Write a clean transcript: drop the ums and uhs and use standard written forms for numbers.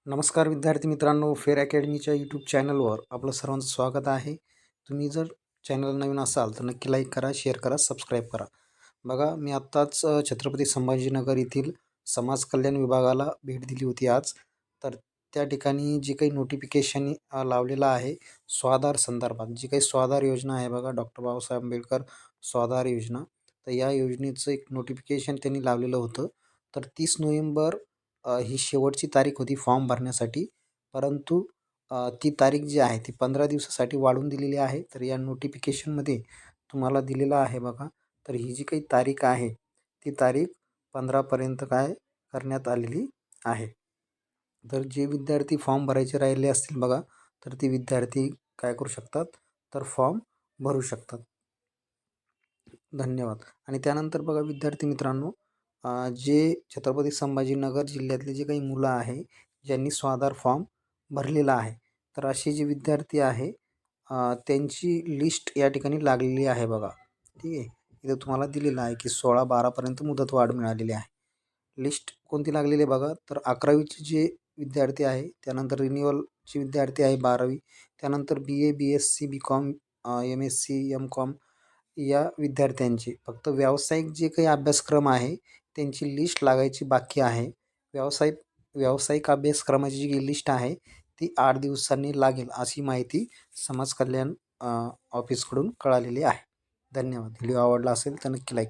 नमस्कार विद्यार्थी मित्रांनो, फेअर अकॅडमीच्या यूट्यूब चॅनलवर आपलं सर्वांचं स्वागत आहे. तुम्ही जर चॅनल नवीन असाल तर नक्की लाईक करा, शेअर करा, सबस्क्राईब करा. बघा, मी आत्ताच छत्रपती संभाजीनगर येथील समाज कल्याण विभागाला भेट दिली होती आज. तर त्या ठिकाणी जी काही नोटिफिकेशन लावलेलं आहे स्वाधार संदर्भात, जी काही स्वाधार योजना आहे बघा, डॉक्टर बाबासाहेब आंबेडकर स्वाधार योजना. तर या योजनेचं एक नोटिफिकेशन त्यांनी लावलेलं होतं. तर 30 नोव्हेंबर ही शेवटची तारीख होती फॉर्म भरण्यासाठी. परंतु ती तारीख जी आहे ती 15 दिवसासाठी वाढवून दिलेली आहे. तर या नोटिफिकेशनमध्ये तुम्हाला दिलेलं आहे बघा. तर ही जी काही तारीख आहे ती तारीख 15 पर्यंत काय करण्यात आलेली आहे. तर जे विद्यार्थी फॉर्म भरायचे राहिले असतील बघा, तर ते विद्यार्थी काय करू शकतात, तर फॉर्म भरू शकतात. धन्यवाद. आणि त्यानंतर बघा विद्यार्थी मित्रांनो, जे छत्रपती संभाजीनगर जिल्ह्यातले जे काही मुलं आहे, ज्यांनी स्वाधार फॉर्म भरलेला आहे, तर असे जे विद्यार्थी आहे त्यांची लिस्ट या ठिकाणी लागलेली आहे बघा. ठीक आहे. इथं तुम्हाला दिलेलं आहे की 16/12 पर्यंत मुदतवाढ मिळालेली आहे. लिस्ट कोणती लागलेली आहे बघा, तर 11वीचे जे विद्यार्थी आहे, त्यानंतर रिन्युअलचे विद्यार्थी आहे 12वी, त्यानंतर BA, BSc, BCom, MSc, MCom या विद्यार्थ्यांची. फक्त व्यावसायिक जे काही अभ्यासक्रम आहे त्यांची लिस्ट लागायची बाकी आहे. व्यावसायिक अभ्यासक्रमाची जी लिस्ट आहे ती 8 दिवसांनी लागेल, अशी माहिती समाज कल्याण ऑफिसकडून कळालेली आहे. धन्यवाद. व्हिडिओ आवडला असेल तर नक्की लाईक